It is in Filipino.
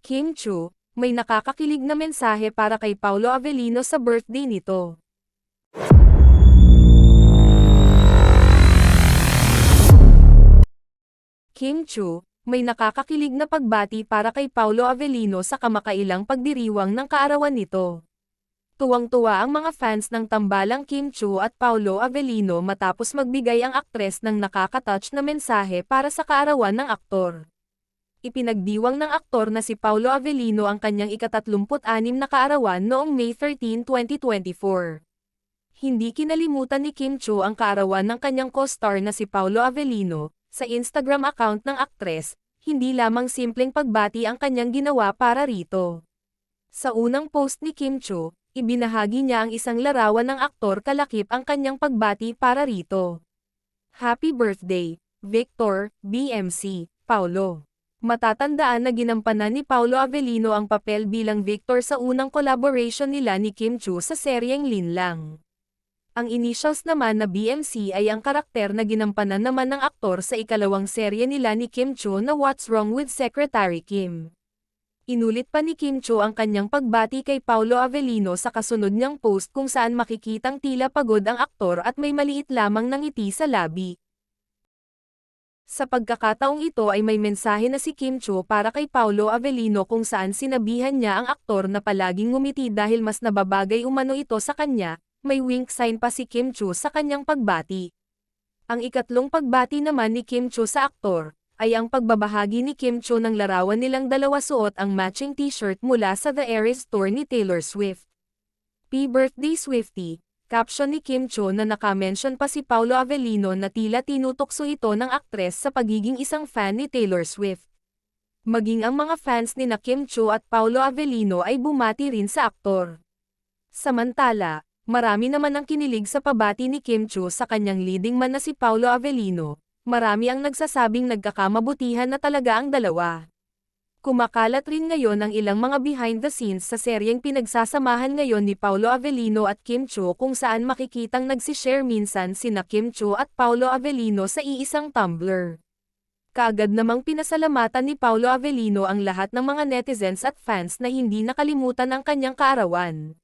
Kim Chu, may nakakakilig na mensahe para kay Paolo Avellino sa birthday nito. Kim Chu, may nakakakilig na pagbati para kay Paolo Avellino sa kamakailang pagdiriwang ng kaarawan nito. Tuwang-tuwa ang mga fans ng tambalang Kim Chu at Paolo Avellino matapos magbigay ang aktres ng nakaka-touch na mensahe para sa kaarawan ng aktor. Ipinagdiwang ng aktor na si Paolo Avellino ang kanyang ika-36 na kaarawan noong May 13, 2024. Hindi kinalimutan ni Kim Chu ang kaarawan ng kanyang co-star na si Paolo Avellino. Sa Instagram account ng aktres, hindi lamang simpleng pagbati ang kanyang ginawa para rito. Sa unang post ni Kim Chu, ibinahagi niya ang isang larawan ng aktor kalakip ang kanyang pagbati para rito. Happy birthday, Victor, BMC, Paolo. Matatandaan na ginampanan ni Paolo Avellino ang papel bilang Victor sa unang collaboration nila ni Kim Chu sa seryeng Linlang. Ang initials naman na BMC ay ang karakter na ginampanan naman ng aktor sa ikalawang serye nila ni Kim Chu na What's Wrong with Secretary Kim. Inulit pa ni Kim Chu ang kanyang pagbati kay Paolo Avellino sa kasunod niyang post kung saan makikitang tila pagod ang aktor at may maliit lamang na ngiti sa labi. Sa pagkakataong ito ay may mensahe na si Kim Chu para kay Paolo Avellino kung saan sinabihan niya ang aktor na palaging ngumiti dahil mas nababagay umano ito sa kanya, may wink sign pa si Kim Chu sa kanyang pagbati. Ang ikatlong pagbati naman ni Kim Chu sa aktor, ay ang pagbabahagi ni Kim Chu ng larawan nilang dalawa suot ang matching t-shirt mula sa The Eras Tour ni Taylor Swift. P-Birthday Swiftie. Caption ni Kim Chu na nakamention pa si Paolo Avellino na tila tinutokso ito ng aktres sa pagiging isang fan ni Taylor Swift. Maging ang mga fans ni Kim Chu at Paolo Avellino ay bumati rin sa aktor. Samantala, marami naman ang kinilig sa pabati ni Kim Chu sa kanyang leading man na si Paolo Avellino. Marami ang nagsasabing nagkakamabutihan na talaga ang dalawa. Kumakalat rin ngayon ang ilang mga behind the scenes sa seryeng pinagsasamahan ngayon ni Paolo Avellino at Kim Chu kung saan makikitang nagsishare minsan sina Kim Chu at Paolo Avellino sa iisang Tumblr. Kaagad namang pinasalamatan ni Paolo Avellino ang lahat ng mga netizens at fans na hindi nakalimutan ang kanyang kaarawan.